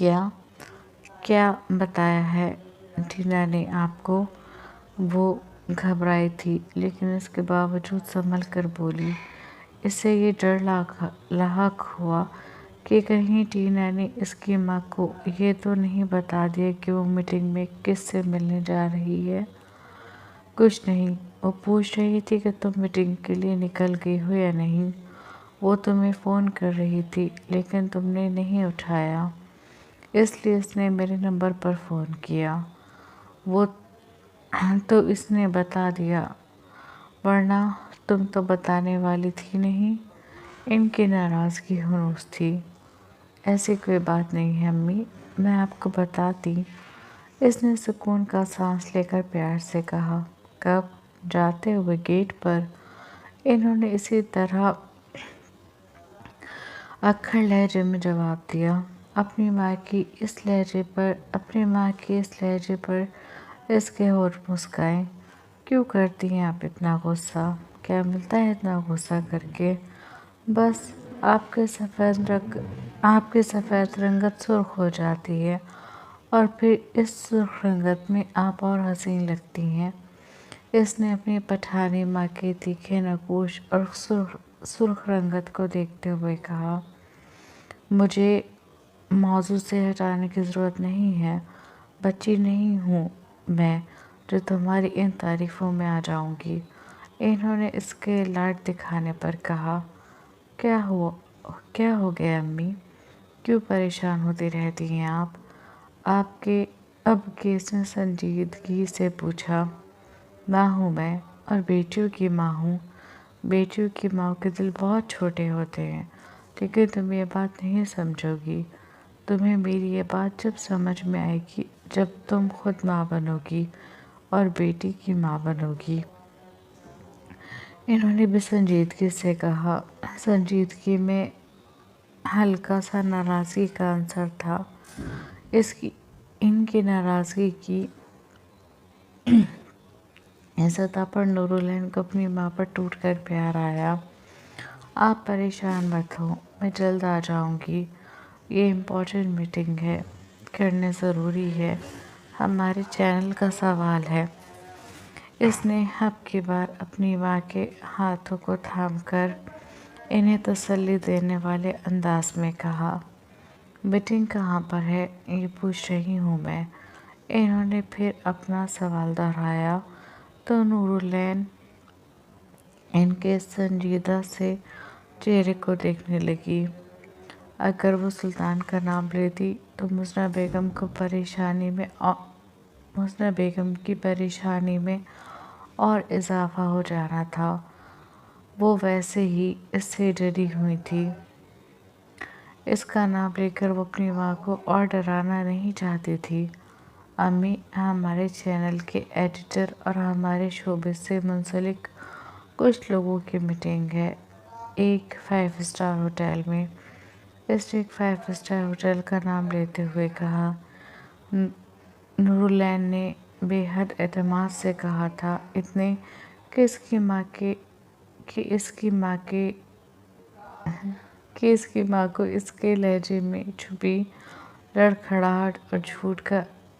کیا کیا بتایا ہے ٹینا نے آپ کو؟ وہ گھبرائی تھی لیکن اس کے باوجود سنبھل کر بولی۔ اسے یہ ڈر لاحق ہوا کہ کہیں ٹینا نے اس کی ماں کو یہ تو نہیں بتا دیا کہ وہ میٹنگ میں کس سے ملنے جا رہی ہے۔ کچھ نہیں، وہ پوچھ رہی تھی کہ تم میٹنگ کے لیے نکل گئی ہو یا نہیں۔ وہ تمہیں فون کر رہی تھی لیکن تم نے نہیں اٹھایا، اس لیے اس نے میرے نمبر پر فون کیا۔ وہ تو اس نے بتا دیا، ورنہ تم تو بتانے والی تھی نہیں۔ ان کی ناراضگی ہنوز تھی۔ ایسی کوئی بات نہیں ہے امی، میں آپ کو بتاتی۔ اس نے سکون کا سانس لے کر پیار سے کہا۔ کب؟ جاتے ہوئے گیٹ پر۔ انہوں نے اسی طرح اکھڑ لہجے میں جواب دیا۔ اپنی ماں کی اس لہجے پر اس کے ہونٹ مسکرائے۔ کیوں کرتی ہیں آپ اتنا غصہ؟ کیا ملتا ہے اتنا غصہ کر کے؟ بس آپ کے سفید رنگت سرخ ہو جاتی ہے اور پھر اس سرخ رنگت میں آپ اور حسین لگتی ہیں۔ اس نے اپنی پٹھانی ماں کے تیکھے نقوش اور سرخ رنگت کو دیکھتے ہوئے کہا۔ مجھے موضوع سے ہٹانے کی ضرورت نہیں ہے، بچی نہیں ہوں میں جو تمہاری ان تعریفوں میں آ جاؤں گی۔ انہوں نے اس کے لاڈ دکھانے پر کہا۔ کیا ہو گیا امی؟ کیوں پریشان ہوتی رہتی ہیں آپ؟ اب کیس نے سنجیدگی سے پوچھا۔ ماں ہوں میں، اور بیٹیوں کی ماں ہوں۔ بیٹیوں کی ماں کے دل بہت چھوٹے ہوتے ہیں، لیکن تم یہ بات نہیں سمجھو گی۔ تمہیں میری یہ بات جب سمجھ میں آئے گی جب تم خود ماں بنو گی اور بیٹی کی ماں بنو گی۔ انہوں نے بھی سنجیدگی سے کہا۔ سنجیدگی میں ہلکا سا ناراضگی کا عنصر تھا۔ ان کی ناراضگی کی سطح پر نورالعین کو اپنی ماں پر ٹوٹ کر پیار آیا۔ آپ پریشان مت ہو، میں جلد آ جاؤں گی۔ یہ امپورٹنٹ میٹنگ ہے، کرنا ضروری ہے، ہمارے چینل کا سوال ہے۔ اس نے اب کی بار اپنی ماں کے ہاتھوں کو تھام کر انہیں تسلی دینے والے انداز میں کہا۔ میٹنگ کہاں پر ہے یہ پوچھ رہی ہوں میں۔ انہوں نے پھر اپنا سوال دہرایا تو نورالعین ان کے سنجیدہ سے چہرے کو دیکھنے لگی۔ اگر وہ سلطان کا نام لیتی تو مزنہ بیگم کی پریشانی میں اور اضافہ ہو جانا تھا۔ وہ ویسے ہی اس سے ڈری ہوئی تھی۔ اس کا نام لے کر وہ اپنی ماں کو اور ڈرانا نہیں چاہتی تھی۔ امی، ہمارے چینل کے ایڈیٹر اور ہمارے شعبے سے منسلک کچھ لوگوں کی میٹنگ ہے ایک 5 اسٹار ہوٹل میں۔ اس نے ایک 5 اسٹار ہوٹل کا نام لیتے ہوئے کہا۔ نورالعین نے بے حد اعتماد سے کہا تھا، اتنے کہ اس کی ماں کو اس کے لہجے میں چھپی لڑکھڑاہٹ اور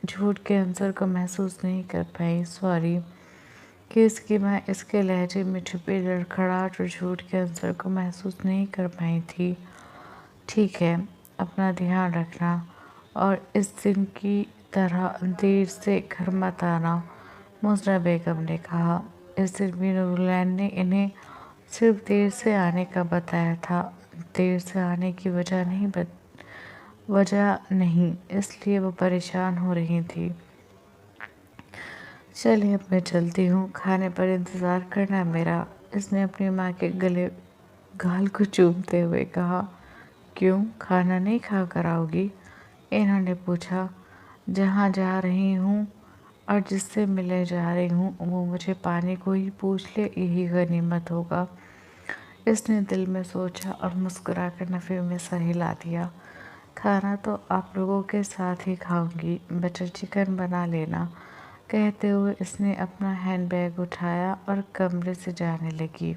جھوٹ کے عنصر کو محسوس نہیں کر پائی۔ کہ اس کی ماں اس کے لہجے میں چھپی لڑکھڑاہٹ اور جھوٹ کے عنصر کو محسوس نہیں کر پائی تھی۔ ٹھیک ہے، اپنا دھیان رکھنا اور اس دن کی طرح دیر سے گھر مت آنا، مزنہ بیگم نے کہا۔ اس دن بھی نورالعین نے انہیں صرف دیر سے آنے کا بتایا تھا، دیر سے آنے کی وجہ نہیں، اس لیے وہ پریشان ہو رہی تھی۔ چلیں اب میں چلتی ہوں، کھانے پر انتظار کرنا میرا۔ اس نے اپنی ماں کے گال کو چومتے ہوئے کہا۔ کیوں، کھانا نہیں کھا کر آؤ گی؟ انہوں نے پوچھا۔ جہاں جا رہی ہوں اور جس سے ملنے جا رہی ہوں وہ مجھے پانے کو ہی پوچھ لے، یہی غنیمت ہوگا۔ اس نے دل میں سوچا اور مسکرا کر نفی میں سر ہلا دیا۔ کھانا تو آپ لوگوں کے ساتھ ہی کھاؤں گی، بٹر چکن بنا لینا۔ کہتے ہوئے اس نے اپنا ہینڈ بیگ اٹھایا اور کمرے سے جانے لگی۔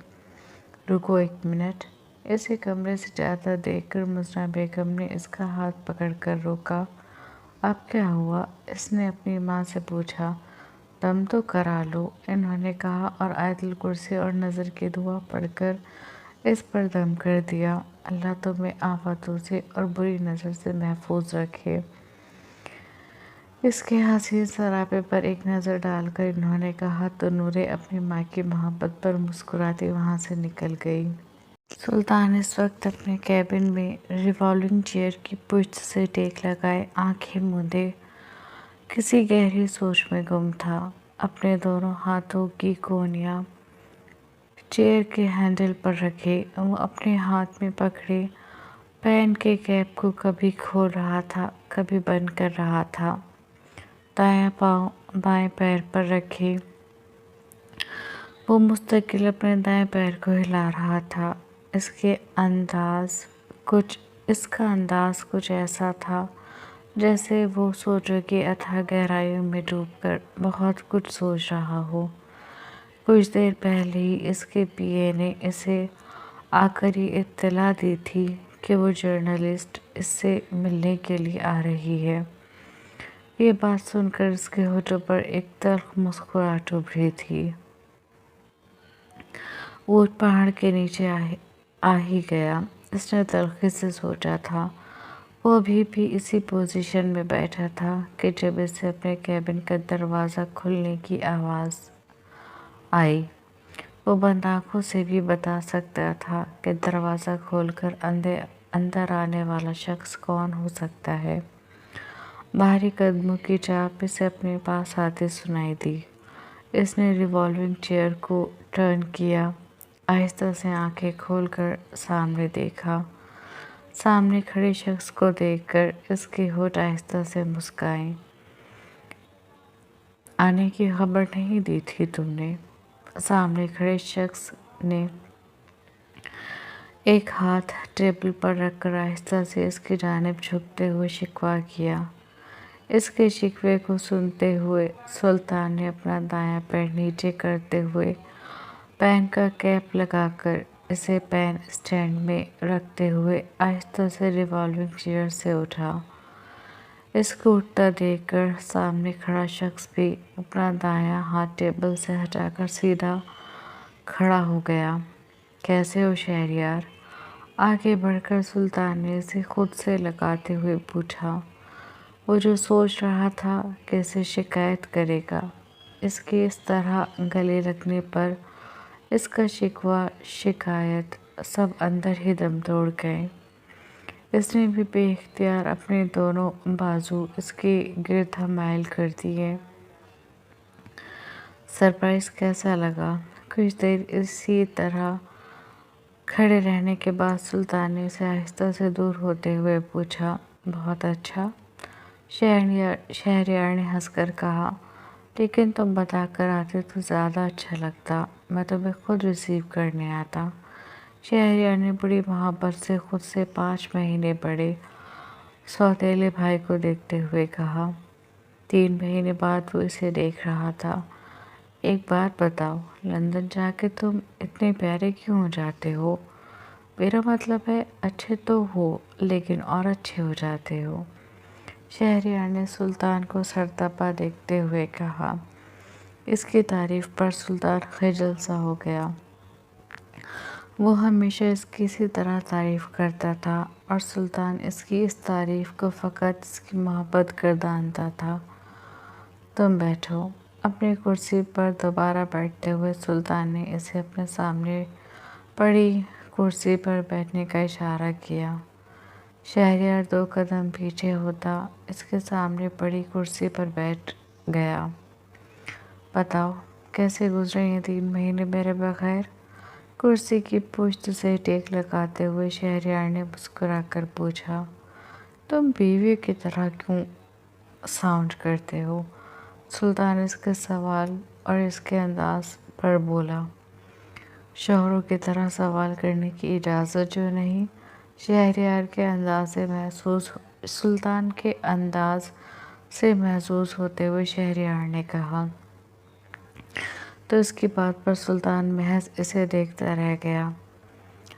رکو ایک منٹ، اسے کمرے سے جاتا دیکھ کر مزنہ بیگم نے اس کا ہاتھ پکڑ کر روکا۔ اب کیا ہوا؟ اس نے اپنی ماں سے پوچھا۔ دم تو کرا لو، انہوں نے کہا اور آیت الکرسی اور نظر کی دعا پڑھ کر اس پر دم کر دیا۔ اللہ تمہیں آفتوں سے اور بری نظر سے محفوظ رکھے۔ اس کے حسین سراپے پر ایک نظر ڈال کر انہوں نے کہا تو نورے اپنی ماں کی محبت پر مسکراتی وہاں سے نکل گئی۔ سلطان اس وقت اپنے کیبن میں ریوالونگ چیئر کی پشت سے ٹیک لگائے آنکھیں موندے کسی گہری سوچ میں گم تھا۔ اپنے دونوں ہاتھوں کی کونیاں چیئر کے ہینڈل پر رکھے وہ اپنے ہاتھ میں پکڑے پین کے کیپ کو کبھی کھول رہا تھا کبھی بند کر رہا تھا۔ دایاں پاؤں بائیں پیر پر رکھے وہ مستقل اپنے دائیں پیر کو ہلا رہا تھا۔ اس کا انداز کچھ ایسا تھا جیسے وہ سوچوں کی اتھاہ گہرائیوں میں ڈوب کر بہت کچھ سوچ رہا ہو۔ کچھ دیر پہلے ہی اس کے پی اے نے اسے آ کر یہ اطلاع دی تھی کہ وہ جرنلسٹ اس سے ملنے کے لیے آ رہی ہے۔ یہ بات سن کر اس کے ہونٹوں پر ایک تلخ مسکراہٹ ابھری تھی۔ اونٹ پہاڑ کے نیچے آ ہی گیا، اس نے تلخی سے سوچا تھا۔ وہ ابھی بھی اسی پوزیشن میں بیٹھا تھا کہ جب اسے اپنے کیبن کا دروازہ کھلنے کی آواز آئی۔ وہ بند آنکھوں سے بھی بتا سکتا تھا کہ دروازہ کھول کر اندر آنے والا شخص کون ہو سکتا ہے۔ بھاری قدموں کی چاپ اسے اپنے پاس آتی سنائی دی۔ اس نے ریوالونگ چیئر کو ٹرن کیا، آہستہ سے آنکھیں کھول کر سامنے دیکھا۔ سامنے کھڑے شخص کو دیکھ کر اس کے ہونٹ آہستہ سے مسکرائے۔ آنے کی خبر نہیں دی تھی تم نے؟ سامنے کھڑے شخص نے ایک ہاتھ ٹیبل پر رکھ کر آہستہ سے اس کی جانب جھکتے ہوئے شکوہ کیا۔ اس کے شکوے کو سنتے ہوئے سلطان نے اپنا دایاں پیر نیچے کرتے ہوئے پین کا کیپ لگا کر اسے پین اسٹینڈ میں رکھتے ہوئے آہستہ سے ریوالونگ چیئر سے اٹھا۔ اس کو اٹھتا دیکھ کر سامنے کھڑا شخص بھی اپنا دایاں ہاتھ ٹیبل سے ہٹا کر سیدھا کھڑا ہو گیا۔ کیسے ہو شہریار؟ آگے بڑھ کر سلطان نے اسے خود سے لگاتے ہوئے پوچھا۔ وہ جو سوچ رہا تھا کہ اسے شکایت کرے گا، اس کے اس طرح گلے لگنے پر اس کا شکوہ شکایت سب اندر ہی دم توڑ گئے۔ اس نے بھی بے اختیار اپنے دونوں بازو اس کے گرد مائل کر دیے۔ سرپرائز کیسا لگا؟ کچھ دیر اسی طرح کھڑے رہنے کے بعد سلطان نے اسے آہستہ سے دور ہوتے ہوئے پوچھا۔ بہت اچھا، شہریار نے ہنس کر کہا، لیکن تم بتا کر آتے تو زیادہ اچھا لگتا، میں تمہیں خود ریسیو کرنے آتا۔ شہریار نے بڑی محبت سے خود سے 5 مہینے بڑے سوتیلے بھائی کو دیکھتے ہوئے کہا۔ 3 مہینے بعد وہ اسے دیکھ رہا تھا۔ ایک بات بتاؤ، لندن جا کے تم اتنے پیارے کیوں ہو جاتے ہو؟ میرا مطلب ہے اچھے تو ہو لیکن اور اچھے ہو جاتے ہو۔ شہریار نے سلطان کو سرتپا دیکھتے ہوئے کہا۔ اس کی تعریف پر سلطان خجل سا ہو گیا۔ وہ ہمیشہ اس کی اسی طرح تعریف کرتا تھا اور سلطان اس کی اس تعریف کو فقط اس کی محبت گردانتا تھا۔ تم بیٹھو۔ اپنی کرسی پر دوبارہ بیٹھتے ہوئے سلطان نے اسے اپنے سامنے پڑی کرسی پر بیٹھنے کا اشارہ کیا۔ شہریار 2 قدم پیچھے ہوتا اس کے سامنے پڑی کرسی پر بیٹھ گیا۔ بتاؤ، کیسے گزرے یہ 3 مہینے میرے بغیر؟ کرسی کی پشت سے ٹیک لگاتے ہوئے شہریار نے مسکرا کر پوچھا۔ تم بیوی کی طرح کیوں ساؤنڈ کرتے ہو؟ سلطان اس کے سوال اور اس کے انداز پر بولا۔ شوہروں کی طرح سوال کرنے کی اجازت جو نہیں؟ شہریار کے سلطان کے انداز سے محظوظ ہوتے ہوئے شہریار نے کہا۔ تو اس کی بات پر سلطان محض اسے دیکھتا رہ گیا۔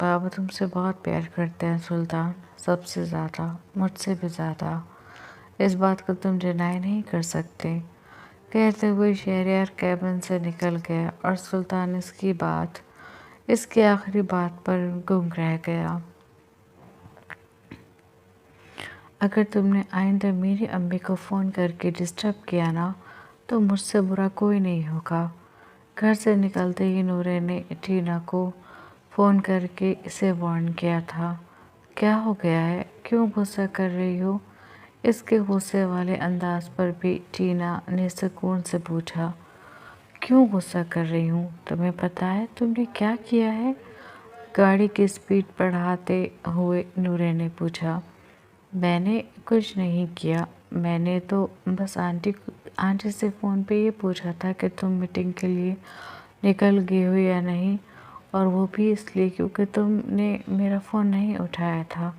بابا تم سے بہت پیار کرتے ہیں سلطان، سب سے زیادہ، مجھ سے بھی زیادہ، اس بات کو تم ڈینائی نہیں کر سکتے۔ کہتے ہوئے شہریار کیبن سے نکل گیا اور سلطان اس کی آخری بات پر گنگ رہ گیا۔ اگر تم نے آئندہ میری امی کو فون کر کے ڈسٹرب کیا نا تو مجھ سے برا کوئی نہیں ہوگا۔ گھر سے نکلتے ہی نورے نے ٹینا کو فون کر کے اسے وارن کیا تھا۔ کیا ہو گیا ہے؟ کیوں غصہ کر رہی ہو؟ اس کے غصے والے انداز پر بھی ٹینا نے سکون سے پوچھا۔ کیوں غصہ کر رہی ہوں؟ تمہیں پتہ ہے تم نے کیا کیا ہے؟ گاڑی کی سپیڈ بڑھاتے ہوئے نورے نے پوچھا۔ میں نے کچھ نہیں کیا، میں نے تو بس آنٹی سے فون پہ یہ پوچھا تھا کہ تم میٹنگ کے لیے نکل گئی ہو یا نہیں، اور وہ بھی اس لیے کیونکہ تم نے میرا فون نہیں اٹھایا تھا۔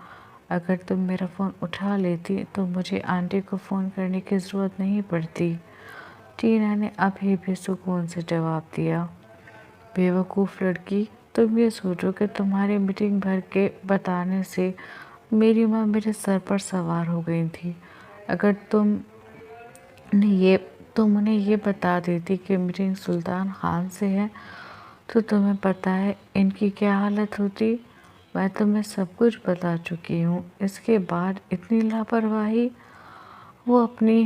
اگر تم میرا فون اٹھا لیتی تو مجھے آنٹی کو فون کرنے کی ضرورت نہیں پڑتی۔ ٹینا نے ابھی بھی سکون سے جواب دیا۔ بے وقوف لڑکی، تم یہ سوچو کہ تمہاری میٹنگ بھر کے بتانے سے میری ماں میرے سر پر سوار ہو گئی تھی۔ اگر تم انہیں یہ بتا دیتی کہ میٹنگ سلطان خان سے ہے تو تمہیں پتہ ہے ان کی کیا حالت ہوتی۔ میں تمہیں سب کچھ بتا چکی ہوں، اس کے بعد اتنی لاپرواہی؟ وہ اپنی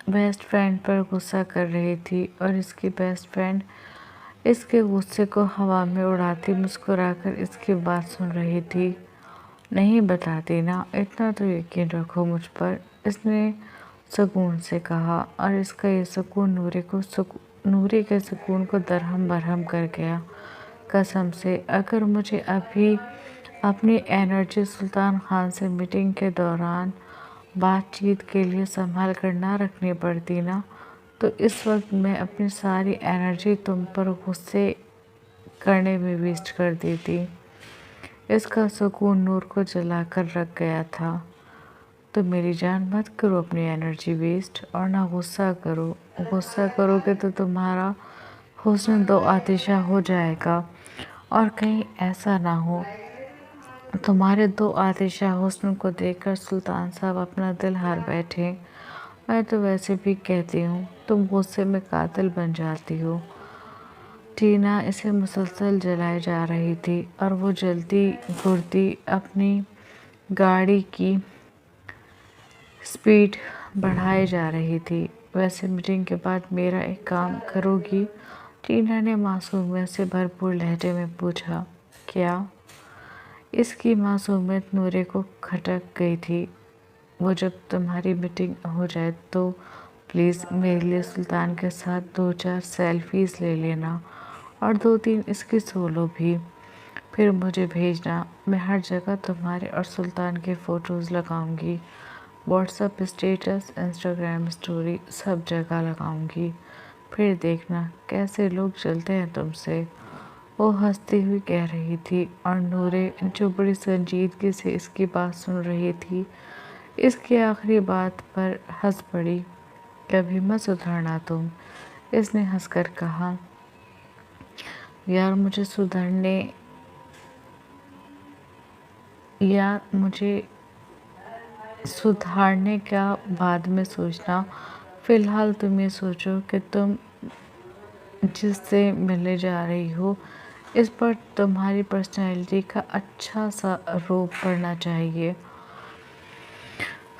بیسٹ فرینڈ پر غصہ کر رہی تھی اور اس کی بیسٹ فرینڈ اس کے غصے کو ہوا میں اڑاتی مسکرا کر اس کی بات سن رہی تھی۔ نہیں بتاتی نا، اتنا تو یقین رکھو مجھ پر، اس نے سکون سے کہا، اور اس کا یہ سکون نورے کے سکون کو درہم برہم کر گیا۔ قسم سے اگر مجھے ابھی اپنی انرجی سلطان خان سے میٹنگ کے دوران بات چیت کے لیے سنبھال کر نہ رکھنی پڑتی نا تو اس وقت میں اپنی ساری انرجی تم پر غصے کرنے میں ویسٹ کر دیتی۔ اس کا سکون نور کو جلا کر رکھ گیا تھا۔ تو میری جان مت کرو اپنی انرجی ویسٹ اور نہ غصہ کرو۔ غصہ کرو گے تو تمہارا حسن دو آتشہ ہو جائے گا، اور کہیں ایسا نہ ہو تمہارے دو آتشہ حسن کو دیکھ کر سلطان صاحب اپنا دل ہار بیٹھے۔ میں تو ویسے بھی کہتی ہوں تم غصے میں قاتل بن جاتی ہو۔ ٹینا اسے مسلسل جلائے جا رہی تھی اور وہ جلدی گھڑتی اپنی گاڑی کی سپیڈ بڑھائے جا رہی تھی۔ ویسے میٹنگ کے بعد میرا ایک کام کرو گی؟ ٹینا نے معصومیت سے بھرپور لہجے میں پوچھا۔ کیا؟ اس کی معصومیت نورے کو کھٹک گئی تھی۔ وہ جب تمہاری میٹنگ ہو جائے تو پلیز میرے لیے سلطان کے ساتھ 2-4 سیلفیز لے لینا، اور 2-3 اس کی سولو بھی، پھر مجھے بھیجنا۔ میں ہر جگہ تمہارے اور سلطان کے فوٹوز لگاؤں گی، WhatsApp status, Instagram story, سب جگہ لگاؤں گی، پھر دیکھنا کیسے لوگ جلتے ہیں تم سے۔ وہ ہنستی ہوئی کہہ رہی تھی اور نورے جو بڑی سنجیدگی سے اس کی بات سن رہی تھی اس کی آخری بات پر ہنس پڑی۔ کبھی مت سدھرنا تم، اس نے ہنس کر کہا۔ یار مجھے سدھارنے کا بعد میں سوچنا، فی الحال تم یہ سوچو کہ تم جس سے ملنے جا رہی ہو اس پر تمہاری پرسنالٹی کا اچھا سا روپ پڑنا چاہیے۔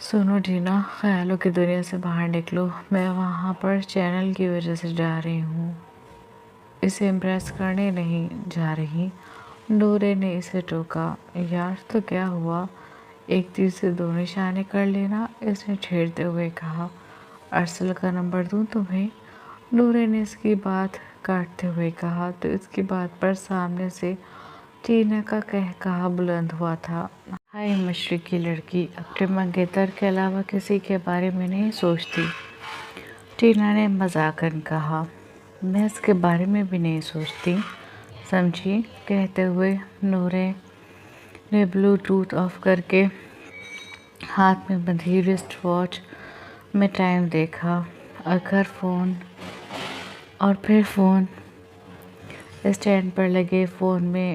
سنو ٹینا، خیالوں کی دنیا سے باہر نکلو، میں وہاں پر چینل کی وجہ سے جا رہی ہوں، اسے امپریس کرنے نہیں جا رہی۔ نورے نے اسے ٹوکا۔ یار تو کیا ہوا، ایک تیر سے 2 نشانے کر لینا، اس نے چھیڑتے ہوئے کہا۔ ارسل کا نمبر دوں تمہیں؟ نورے نے اس کی بات کاٹتے ہوئے کہا تو اس کی بات پر سامنے سے ٹینا کا قہقہا بلند ہوا تھا۔ ہائے مشرقی لڑکی، اپنے منگیتر کے علاوہ کسی کے بارے میں نہیں سوچتی؟ ٹینا نے مذاقاً کہا۔ میں اس کے بارے میں بھی نہیں سوچتی، سمجھی؟ کہتے ہوئے نورے نے بلوٹوتھ آف کر کے ہاتھ میں بندھی رسٹ واچ میں ٹائم دیکھا، اور پھر فون اسٹینڈ پر لگے فون میں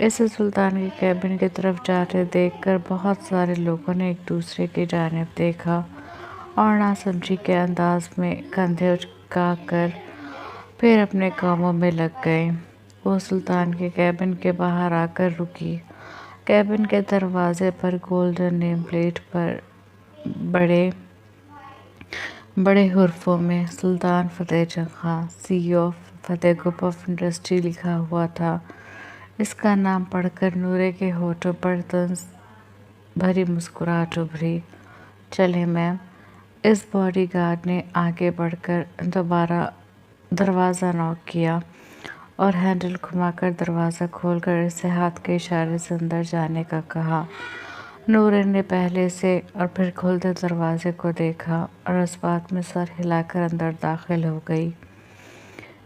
اسے سلطان کے کیبن کی طرف جاتے دیکھ کر بہت سارے لوگوں نے ایک دوسرے کی جانب دیکھا اور ناسمجھی کے انداز میں کندھے اچکا کر پھر اپنے کاموں میں لگ گئے۔ وہ سلطان کے کیبن کے باہر آ کر رکی۔ کیبن کے دروازے پر گولڈن نیم پلیٹ پر بڑے حروفوں میں سلطان فتح جنگ Khan CEO of Fath group of industry لکھا ہوا تھا۔ اس کا نام پڑھ کر نورے کے ہونٹوں پر طنز بھری مسکراہٹ ابھری۔ چلیں میم۔ اس باڈی گارڈ نے آگے بڑھ کر دوبارہ دروازہ ناک کیا اور ہینڈل گھما کر دروازہ کھول کر اسے ہاتھ کے اشارے سے اندر جانے کا کہا۔ نورے نے پہلے سے اور پھر کھلتے دروازے کو دیکھا اور اس بات میں سر ہلا کر اندر داخل ہو گئی۔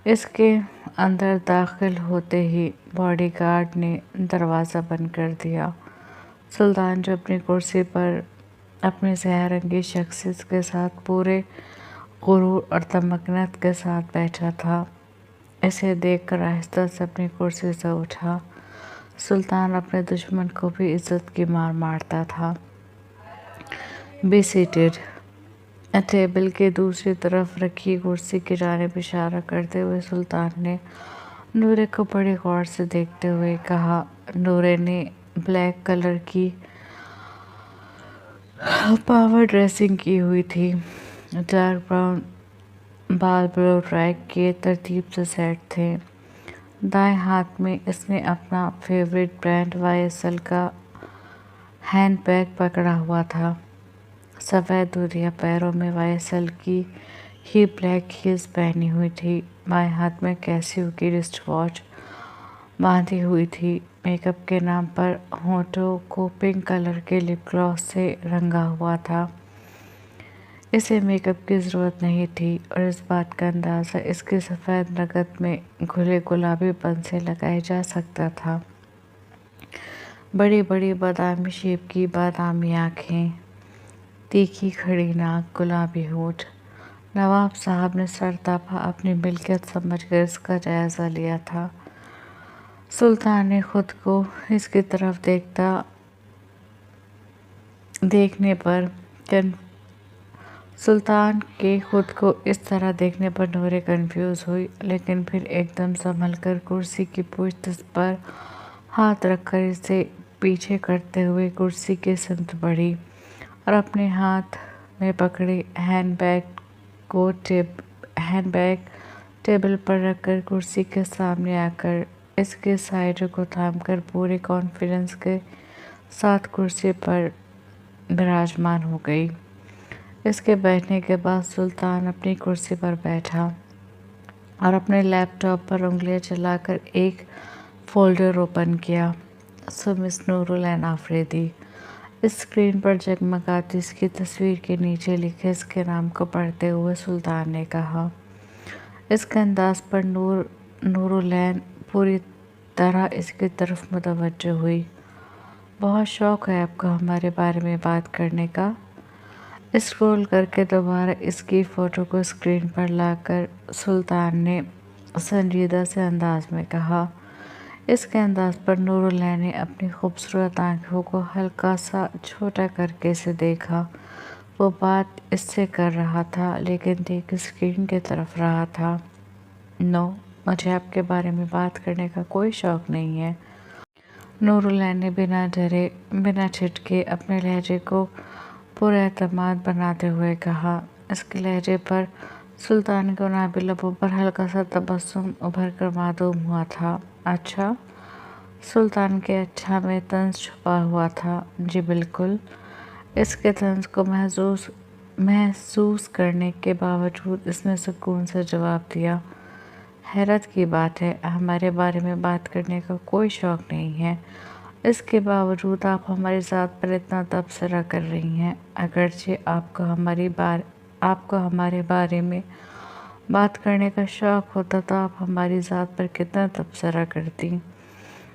اس کے اندر داخل ہوتے ہی باڈی گارڈ نے دروازہ بند کر دیا۔ سلطان جو اپنی کرسی پر اپنی زہر انگیز شخصیت کے ساتھ پورے غرور اور تمکنت کے ساتھ بیٹھا تھا، اسے دیکھ کر آہستہ سے اپنی کرسی سے اٹھا۔ سلطان اپنے دشمن کو بھی عزت کی مار مارتا تھا۔ Be seated. ٹیبل کے دوسری طرف رکھی کرسی کی جانب اشارہ کرتے ہوئے سلطان نے نورے کو بڑے غور سے دیکھتے ہوئے کہا۔ نورے نے بلیک کلر کی پاور ڈریسنگ کی ہوئی تھی۔ ڈارک براؤن بال بلو ڈرائی کیے ترتیب سے سیٹ تھے۔ دائیں ہاتھ میں اس نے اپنا فیورٹ برانڈ YSL کا ہینڈ بیگ پکڑا ہوا تھا۔ سفید دودیا پیروں میں YSL کی ہی بلیک ہیلز پہنی ہوئی تھی۔ بائیں ہاتھ میں کیسیو کی رسٹ واچ باندھی ہوئی تھی۔ میک اپ کے نام پر ہونٹوں کو پنک کلر کے لپ گلاس سے رنگا ہوا تھا۔ اسے میک اپ کی ضرورت نہیں تھی اور اس بات کا اندازہ اس کی سفید رگت میں گھلے گلابی پن سے لگایا جا سکتا تھا۔ بڑی بڑی بادامی شیپ کی بادامی آنکھیں، تیکھی کھڑی ناک، گلابی ہونٹ۔ نواب صاحب نے سر دبا اپنی ملکیت سمجھ کر اس کا جائزہ لیا تھا۔ سلطان نے خود کو اس کی طرف سلطان کے خود کو اس طرح دیکھنے پر نورے کنفیوز ہوئی، لیکن پھر ایک دم سنبھل کر کرسی کی پشت پر ہاتھ رکھ کر اسے پیچھے کرتے ہوئے کرسی کی سمت بڑھی اور اپنے ہاتھ میں پکڑے ہینڈ بیگ ٹیبل پر رکھ کر کرسی کے سامنے آ کر اس کے سائیڈ کو تھام کر پورے کانفیڈنس کے ساتھ کرسی پر براجمان ہو گئی۔ اس کے بیٹھنے کے بعد سلطان اپنی کرسی پر بیٹھا اور اپنے لیپ ٹاپ پر انگلیاں چلا کر ایک فولڈر اوپن کیا۔ مس نور العین آفریدی۔ اسکرین پر جگمگاتی اس کی تصویر کے نیچے لکھے اس کے نام کو پڑھتے ہوئے سلطان نے کہا۔ اس کے انداز پر نور العین پوری طرح اس کی طرف متوجہ ہوئی۔ بہت شوق ہے آپ کو ہمارے بارے میں بات کرنے کا؟ اسکرول کر کے دوبارہ اس کی فوٹو کو اسکرین پر لا کر سلطان نے سنجیدہ سے انداز میں کہا۔ اس کے انداز پر نور العین نے اپنی خوبصورت آنکھوں کو ہلکا سا چھوٹا کر کے اسے دیکھا۔ وہ بات اس سے کر رہا تھا لیکن دیکھ اسکرین کی طرف رہا تھا۔ نو، مجھے آپ کے بارے میں بات کرنے کا کوئی شوق نہیں ہے۔ نور العین نے بنا ڈرے بنا جھجکے اپنے لہجے کو پر اعتماد بناتے ہوئے کہا۔ اس کے لہجے پر سلطان کے گلابی لبوں پر ہلکا سا تبسم ابھر کر معدوم ہوا تھا۔ اچھا؟ سلطان کے اچھا میں طنز چھپا ہوا تھا۔ جی بالکل۔ اس کے طنز کو محسوس کرنے کے باوجود اس نے سکون سے جواب دیا۔ حیرت کی بات ہے، ہمارے بارے میں بات کرنے کا کوئی شوق نہیں ہے، اس کے باوجود آپ ہماری ذات پر اتنا تبصرہ کر رہی ہیں۔ اگرچہ آپ کو ہمارے بارے میں بات کرنے کا شوق ہوتا تو آپ ہماری ذات پر کتنا تبصرہ کرتی۔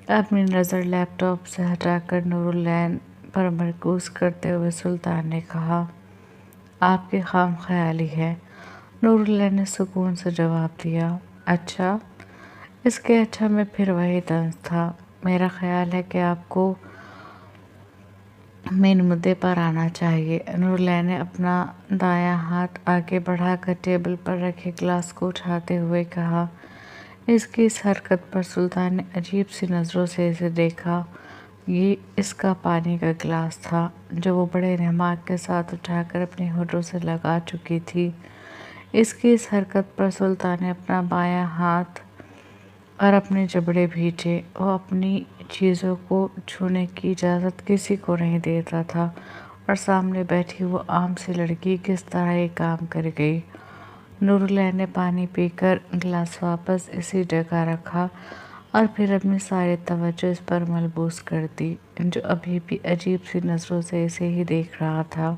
اپنی نظر لیپ ٹاپ سے ہٹا کر نور العین پر مرکوز کرتے ہوئے سلطان نے کہا۔ آپ کی خام خیالی ہے، نور العین نے سکون سے جواب دیا۔ اچھا؟ اس کے اچھا میں پھر وہی طنز تھا۔ میرا خیال ہے کہ آپ کو مین مدعے پر آنا چاہیے۔ نوراللہ نے اپنا دایاں ہاتھ آگے بڑھا کر ٹیبل پر رکھے گلاس کو اٹھاتے ہوئے کہا۔ اس کی اس حرکت پر سلطان نے عجیب سی نظروں سے اسے دیکھا۔ یہ اس کا پانی کا گلاس تھا جو وہ بڑے نماک کے ساتھ اٹھا کر اپنے ہونٹوں سے لگا چکی تھی۔ اس کی اس حرکت پر سلطان نے اپنا بایاں ہاتھ اور اپنے جبڑے بھیجے۔ وہ اپنی چیزوں کو چھونے کی اجازت کسی کو نہیں دیتا تھا اور سامنے بیٹھی وہ عام سی لڑکی کس طرح یہ کام کر گئی۔ نوراللہ نے پانی پی کر گلاس واپس اسی جگہ رکھا اور پھر اپنی ساری توجہ اس پر ملبوس کر دی جو ابھی بھی عجیب سی نظروں سے اسے ہی دیکھ رہا تھا۔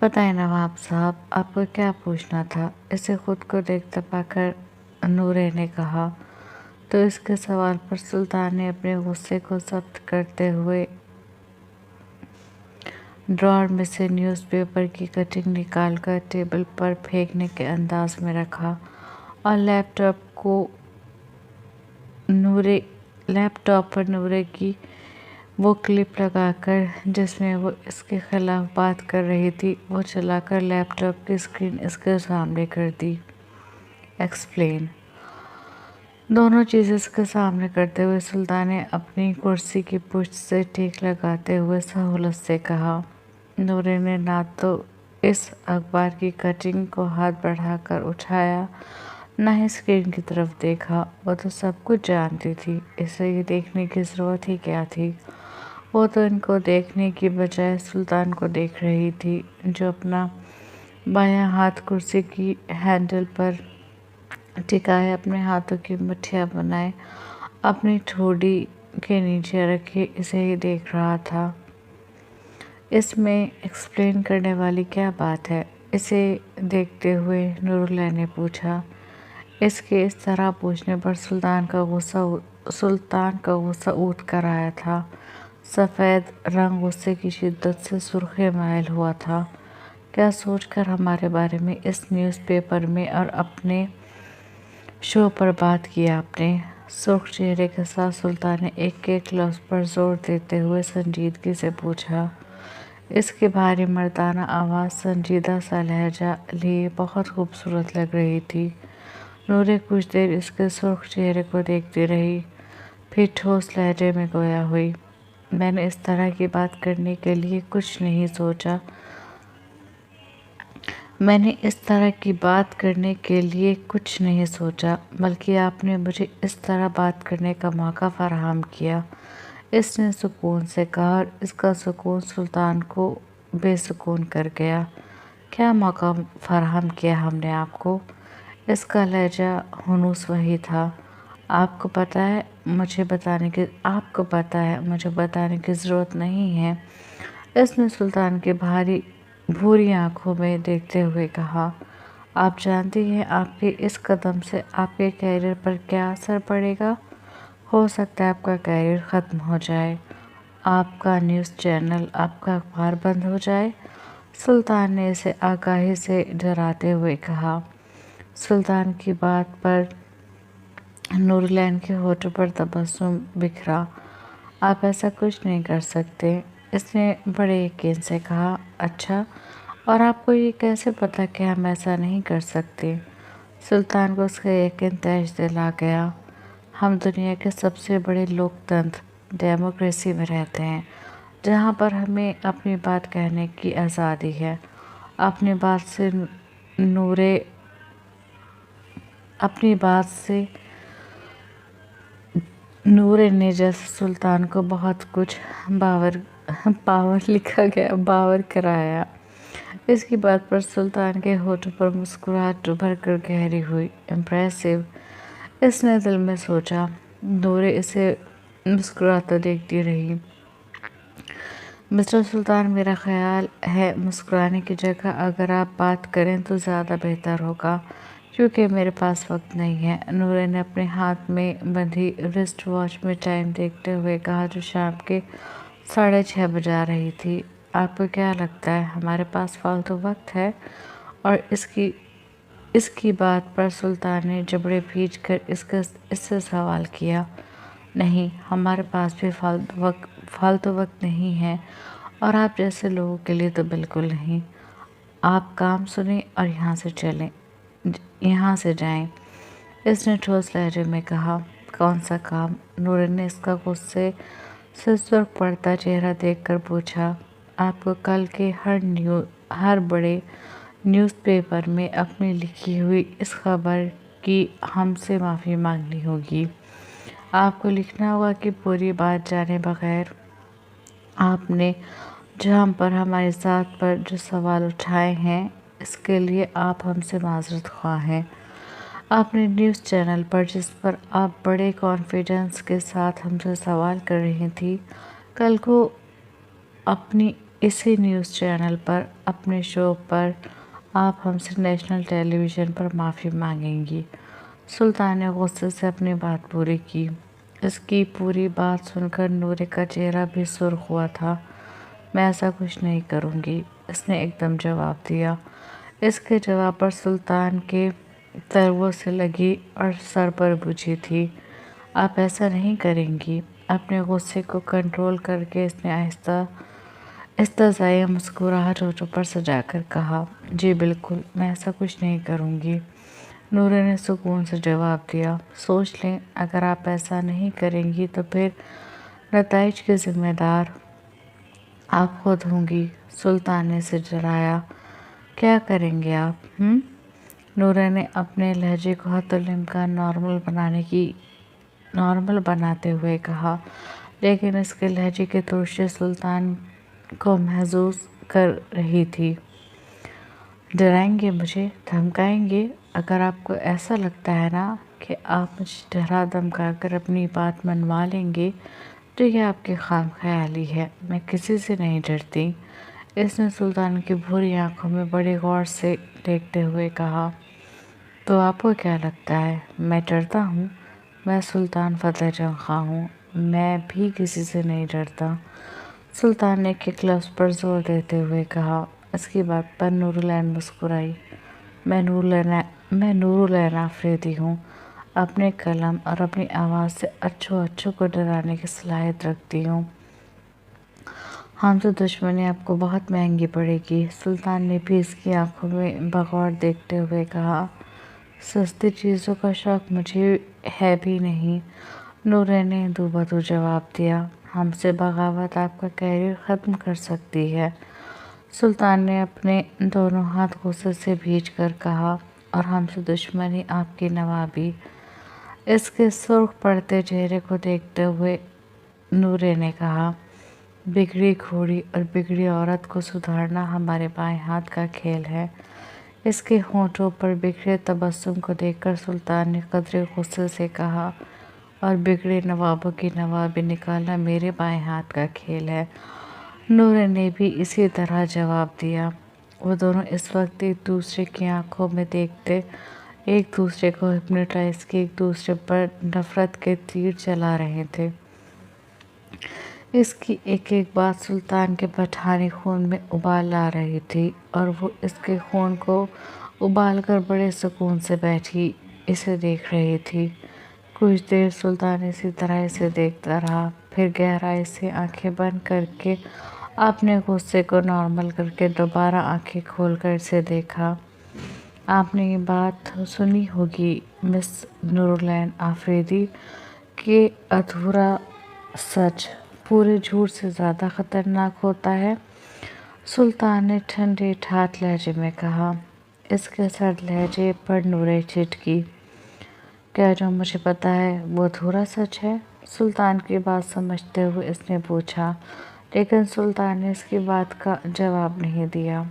بتائیں نواب صاحب، آپ کو کیا پوچھنا تھا؟ اسے خود کو دیکھتا پا کر نورے نے کہا۔ تو اس کے سوال پر سلطان نے اپنے غصے کو ضبط کرتے ہوئے ڈرار میں سے نیوز پیپر کی کٹنگ نکال کر ٹیبل پر پھینکنے کے انداز میں رکھا اور لیپ ٹاپ پر نورے کی وہ کلپ لگا کر جس میں وہ اس کے خلاف بات کر رہی تھی وہ چلا کر لیپ ٹاپ کی اسکرین اس کے سامنے کر دی۔ ایکسپلین۔ دونوں چیزیں اس کے سامنے کرتے ہوئے سلطان نے اپنی کرسی کی پشت سے ٹیک لگاتے ہوئے سہولت سے کہا۔ نورے نے نہ تو اس اخبار کی کٹنگ کو ہاتھ بڑھا کر اٹھایا نہ ہی اسکرین کی طرف دیکھا۔ وہ تو سب کچھ جانتی تھی، اسے یہ دیکھنے کی ضرورت ہی کیا تھی؟ وہ تو ان کو دیکھنے کی بجائے سلطان کو دیکھ رہی تھی جو اپنا بایاں ہاتھ کرسی کی ہینڈل پر ٹکائے اپنے ہاتھوں کی مٹھیاں بنائے اپنی ٹھوڑی کے نیچے رکھے اسے ہی دیکھ رہا تھا۔ اس میں ایکسپلین کرنے والی کیا بات ہے؟ اسے دیکھتے ہوئے نوراللہ نے پوچھا۔ اس کے اس طرح پوچھنے پر سلطان کا غصہ اوت کر آیا تھا۔ سفید رنگ غصے کی شدت سے سرخی مائل ہوا تھا۔ کیا سوچ کر ہمارے بارے میں اس نیوز پیپر میں اور اپنے شو پر بات کی آپ نے؟ سرخ چہرے کے ساتھ سلطان نے ایک ایک لفظ پر زور دیتے ہوئے سنجیدگی سے پوچھا۔ اس کی بھاری مردانہ آواز سنجیدہ سا لہجہ لیے بہت خوبصورت لگ رہی تھی۔ نورے کچھ دیر اس کے سرخ چہرے کو دیکھتی رہی، پھر ٹھوس لہجے میں گویا ہوئی۔ میں نے اس طرح کی بات کرنے کے لیے کچھ نہیں سوچا، بلکہ آپ نے مجھے اس طرح بات کرنے کا موقع فراہم کیا۔ اس نے سکون سے کہا اور اس کا سکون سلطان کو بے سکون کر گیا۔ کیا موقع فراہم کیا ہم نے آپ کو؟ اس کا لہجہ ہنوس وہی تھا۔ آپ کو پتہ ہے مجھے بتانے کی ضرورت نہیں ہے، اس نے سلطان کی بھوری آنکھوں میں دیکھتے ہوئے کہا۔ آپ جانتی ہیں آپ کے اس قدم سے آپ کے کیریئر پر کیا اثر پڑے گا؟ ہو سکتا ہے آپ کا کیریئر ختم ہو جائے، آپ کا نیوز چینل، آپ کا اخبار بند ہو جائے۔ سلطان نے اسے آگاہی سے ڈراتے ہوئے کہا۔ سلطان کی بات پر نوراللہ کے ہونٹوں پر تبسم بکھرا۔ آپ ایسا کچھ نہیں کر سکتے، اس نے بڑے یقین سے کہا۔ اچھا، اور آپ کو یہ کیسے پتا کہ ہم ایسا نہیں کر سکتے؟ سلطان کو اس کا یقین تیش دل آ گیا۔ ہم دنیا کے سب سے بڑے لوکتنتر ڈیموکریسی میں رہتے ہیں جہاں پر ہمیں اپنی بات کہنے کی آزادی ہے۔ اپنی بات سے نورے نے جیسے سلطان کو بہت کچھ باور کرایا۔ اس کی بات پر سلطان کے ہونٹوں پر مسکراہٹ ابھر کر گہری ہوئی۔ امپریسو، اس نے دل میں سوچا۔ نورے اسے مسکراتا دیکھتی رہی۔ مسٹر سلطان، میرا خیال ہے مسکرانے کی جگہ اگر آپ بات کریں تو زیادہ بہتر ہوگا کیونکہ میرے پاس وقت نہیں ہے۔ نورے نے اپنے ہاتھ میں بندھی رسٹ واچ میں ٹائم دیکھتے ہوئے کہا جو شام کے 6:30 بجا رہی تھی۔ آپ کو کیا لگتا ہے ہمارے پاس فالتو وقت ہے؟ اور اس کی بات پر سلطان نے جبڑے بھیج کر اس سے سوال کیا۔ نہیں، ہمارے پاس بھی فالتو وقت نہیں ہے، اور آپ جیسے لوگوں کے لیے تو بالکل نہیں۔ آپ کام سنیں اور یہاں سے جائیں۔ اس نے ٹھوس لہجے میں کہا۔ کون سا کام؟ نور نے اس کا غصے سے سرخ پڑتا چہرہ دیکھ کر پوچھا۔ آپ کو کل کے ہر بڑے نیوز پیپر میں اپنی لکھی ہوئی اس خبر کی ہم سے معافی مانگنی ہوگی۔ آپ کو لکھنا ہوگا کہ پوری بات جانے بغیر آپ نے جو ہم پر ہماری ذات پر جو سوال اٹھائے ہیں، اس کے لیے آپ ہم سے معذرت خواہ ہیں۔ آپ نے نیوز چینل پر جس پر آپ بڑے کانفیڈنس کے ساتھ ہم سے سوال کر رہی تھی، کل کو اپنی اسی نیوز چینل پر اپنے شو پر آپ ہم سے نیشنل ٹیلی ویژن پر معافی مانگیں گی۔ سلطان نے غصے سے اپنی بات پوری کی۔ اس کی پوری بات سن کر نورے کا چہرہ بھی سرخ ہوا تھا۔ میں ایسا کچھ نہیں کروں گی، اس نے ایک دم جواب دیا۔ اس کے جواب پر سلطان کے تلووں سے لگی اور سر پر بجھی تھی۔ آپ ایسا نہیں کریں گی؟ اپنے غصے کو کنٹرول کر کے اس نے آہستہ استہزائی مسکراہٹ ہونٹوں پر سجا کر کہا۔ جی بالکل، میں ایسا کچھ نہیں کروں گی، نورے نے سکون سے جواب دیا۔ سوچ لیں، اگر آپ ایسا نہیں کریں گی تو پھر نتائج کے ذمہ دار آپ خود ہوں گی، سلطان نے اسے ڈرایا۔ کیا کریں گے آپ؟ نورے نے اپنے لہجے کو حد الامکان نارمل بناتے ہوئے کہا، لیکن اس کے لہجے کے ترشے سلطان کو محظوظ کر رہی تھی۔ ڈرائیں گے مجھے؟ دھمکائیں گے؟ اگر آپ کو ایسا لگتا ہے نا کہ آپ مجھے ڈرا دھمکا کر اپنی بات منوا لیں گے تو یہ آپ کی خام خیالی ہے، میں کسی سے نہیں ڈرتی، اس نے سلطان کی بھوری آنکھوں میں بڑے غور سے دیکھتے ہوئے کہا۔ تو آپ کو کیا لگتا ہے میں ڈرتا ہوں؟ میں سلطان فتح جنگ خان ہوں، میں بھی کسی سے نہیں ڈرتا، سلطان نے ایک لفظ پر زور دیتے ہوئے کہا۔ اس کی بات پر نور العین مسکرائی۔ میں نور العین آفریدی ہوں، اپنے قلم اور اپنی آواز سے اچھوں کو ڈرانے کی صلاحیت رکھتی ہوں۔ ہم سے دشمنی آپ کو بہت مہنگی پڑے گی، سلطان نے بھی اس کی آنکھوں میں بغور دیکھتے ہوئے کہا۔ سستی چیزوں کا شوق مجھے ہے بھی نہیں، نورے نے دو بدو جواب دیا۔ ہم سے بغاوت آپ کا کیریئر ختم کر سکتی ہے، سلطان نے اپنے دونوں ہاتھ غصے سے بھیج کر کہا، اور ہم سے دشمنی آپ کی نوابی۔ اس کے سرخ پڑتے چہرے کو دیکھتے ہوئے نورے نے کہا۔ بگڑی گھوڑی اور بگڑی عورت کو سدھارنا ہمارے بائیں ہاتھ کا کھیل ہے۔ اس کے ہونٹوں پر بکھرے تبسم کو دیکھ کر سلطان نے قدرے غصے سے کہا، اور بگڑے نوابوں کی نوابی نکالنا میرے بائیں ہاتھ کا کھیل ہے، نورے نے بھی اسی طرح جواب دیا۔ وہ دونوں اس وقت ایک دوسرے کی آنکھوں میں دیکھتے ایک دوسرے کو ہپنوٹائز کے ایک دوسرے پر نفرت کے تیر چلا رہے تھے۔ اس کی ایک ایک بات سلطان کے پٹھانی خون میں ابال لا رہی تھی، اور وہ اس کے خون کو ابال کر بڑے سکون سے بیٹھی اسے دیکھ رہی تھی۔ کچھ دیر سلطان اسی طرح اسے دیکھتا رہا، پھر گہرائی سے آنکھیں بند کر کے اپنے غصے کو نارمل کر کے دوبارہ آنکھیں کھول کر اسے دیکھا۔ آپ نے یہ بات سنی ہوگی مس نور العین آفریدی کہ ادھورا سچ پورے جھوٹ سے زیادہ خطرناک ہوتا ہے، سلطان نے ٹھنڈے ٹھاٹھ لہجے میں کہا۔ اس کے سرد لہجے پر نورے چٹکی۔ کیا جو مجھے پتا ہے وہ ادھورا سچ ہے؟ سلطان کی بات سمجھتے ہوئے اس نے پوچھا، لیکن سلطان نے اس کی بات کا جواب نہیں دیا۔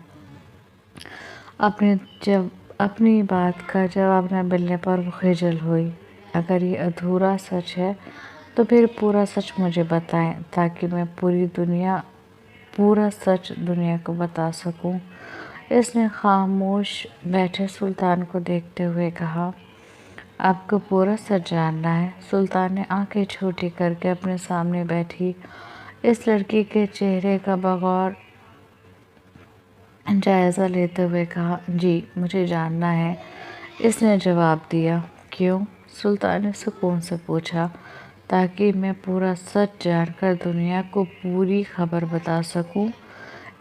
اپنی بات کا جواب نہ ملنے پر وہ خجل ہوئی۔ اگر یہ ادھورا سچ ہے تو پھر پورا سچ مجھے بتائیں تاکہ میں پورا سچ دنیا کو بتا سکوں، اس نے خاموش بیٹھے سلطان کو دیکھتے ہوئے کہا۔ آپ کو پورا سچ جاننا ہے؟ سلطان نے آنکھیں چھوٹی کر کے اپنے سامنے بیٹھی اس لڑکی کے چہرے کا بغور جائزہ لیتے ہوئے کہا۔ جی مجھے جاننا ہے، اس نے جواب دیا۔ کیوں؟ سلطان نے سکون سے پوچھا۔ تاکہ میں پورا سچ جان کر دنیا کو پوری خبر بتا سکوں۔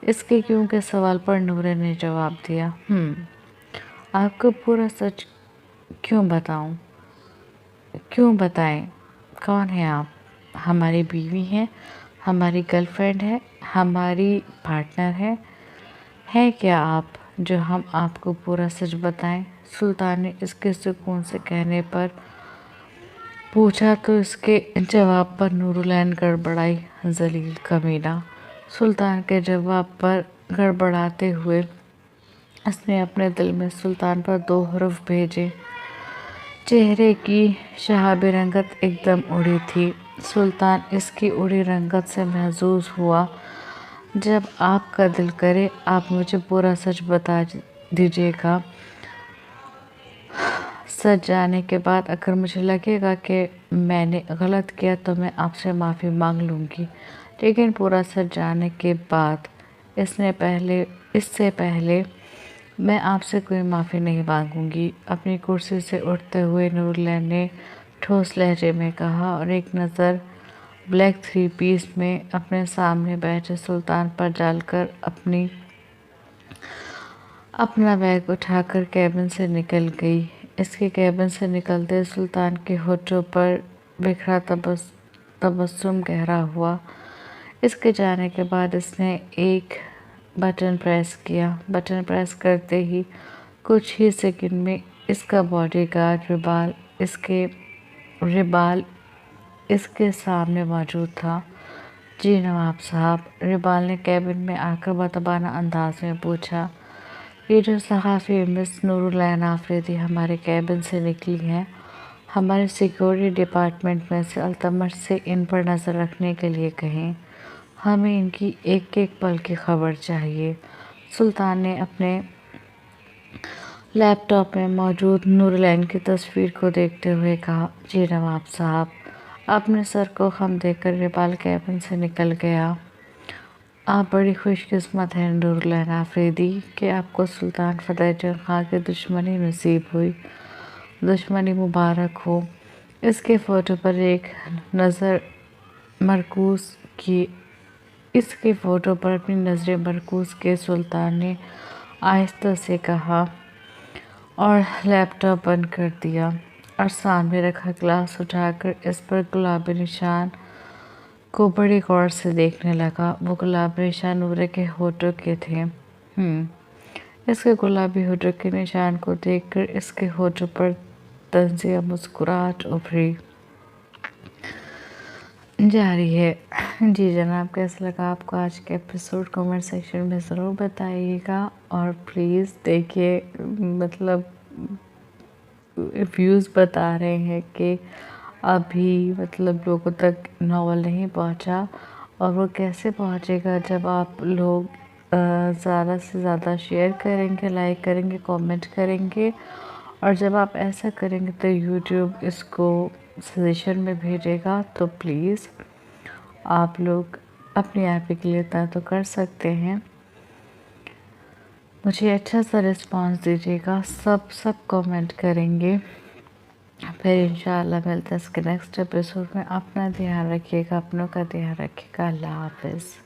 اس کے کیوں کے سوال پر نورے نے جواب دیا، آپ کو پورا سچ کیوں بتاؤں؟ کیوں بتائیں؟ کون ہیں آپ؟ ہماری بیوی ہیں، ہماری گرل فرینڈ ہے، ہماری پارٹنر ہے کیا آپ جو ہم آپ کو پورا سچ بتائیں؟ سلطان نے اس کے سکون سے کہنے پر پوچھا تو اس کے جواب پر نورالعین گڑبڑائی۔ ذلیل کمینہ! سلطان کے جواب پر گڑبڑاتے ہوئے اس نے اپنے دل میں سلطان پر 2 حرف بھیجے۔ چہرے کی شہابی رنگت ایک دم اڑی تھی۔ سلطان اس کی اڑی رنگت سے محظوظ ہوا۔ جب آپ کا دل کرے آپ مجھے پورا سچ بتا دیجیے گا۔ سچ جاننے کے بعد اگر مجھے لگے گا کہ میں نے غلط کیا تو میں آپ سے معافی مانگ لوں گی، لیکن پورا سچ جاننے کے بعد اس سے پہلے میں آپ سے کوئی معافی نہیں مانگوں گی۔ اپنی کرسی سے اٹھتے ہوئے نورالعین نے ٹھوس لہجے میں کہا اور ایک نظر بلیک 3 پیس میں اپنے سامنے بیٹھے سلطان پر ڈال کر اپنا بیگ اٹھا کر کیبن سے نکل گئی۔ اس کے کیبن سے نکلتے سلطان کے ہونٹوں پر بکھرا تبسم گہرا ہوا۔ اس کے جانے کے بعد اس نے ایک بٹن پریس کیا۔ بٹن پریس کرتے ہی کچھ ہی سیکنڈ میں اس کا باڈی گارڈ ربال اس کے سامنے موجود تھا۔ جی نواب صاحب، ربال نے کیبن میں آ کر مؤدبانہ انداز میں پوچھا، یہ جو صحافی مس نورالعین آفریدی ہمارے کیبن سے نکلی ہیں، ہمارے سیکورٹی ڈپارٹمنٹ میں سے التمش سے ان پر نظر رکھنے کے لیے کہیں۔ ہمیں ان کی ایک ایک پل کی خبر چاہیے۔ سلطان نے اپنے لیپ ٹاپ میں موجود نورالعین کی تصویر کو دیکھتے ہوئے کہا، جی نواب صاحب۔ اپنے سر کو خم دے کر ربال کیبن سے نکل گیا۔ آپ بڑی خوش قسمت ہیں نورالعین آفریدی کہ آپ کو سلطان فتح جنگ خان کی دشمنی نصیب ہوئی۔ دشمنی مبارک ہو۔ اس کے فوٹو پر اپنی نظریں مرکوز کیے سلطان نے آہستہ سے کہا اور لیپ ٹاپ بند کر دیا اور سامنے رکھا گلاس اٹھا کر اس پر گلابی نشان کو بڑی غور سے دیکھنے لگا۔ وہ گلابی نشان نورے کے ہونٹوں کے تھے۔ اس کے گلابی ہونٹوں کے نشان کو دیکھ کر اس کے ہونٹوں پر طنزیہ مسکراہٹ ابھری۔ جاری ہے۔ جی جناب، کیسا لگا آپ کو آج کا ایپیسوڈ؟ کمنٹ سیکشن میں ضرور بتائیے گا اور پلیز دیکھیے، مطلب ویوز بتا رہے ہیں کہ ابھی لوگوں تک ناول نہیں پہنچا، اور وہ کیسے پہنچے گا جب آپ لوگ زیادہ سے زیادہ شیئر کریں گے، لائک کریں گے، کامنٹ کریں گے، اور جب آپ ایسا کریں گے تو یوٹیوب اس کو سجیشن میں بھیجے گا۔ تو پلیز آپ لوگ اپنی ایپ کے لیے اتنا تو کر سکتے ہیں، مجھے اچھا سا رسپانس دیجیے گا، سب کامنٹ کریں گے۔ پھر انشاءاللہ ملتے ہیں اس کے نیکسٹ ایپیسوڈ میں۔ اپنا دھیان رکھیے گا، اپنوں کا دھیان رکھیے گا۔ اللہ حافظ۔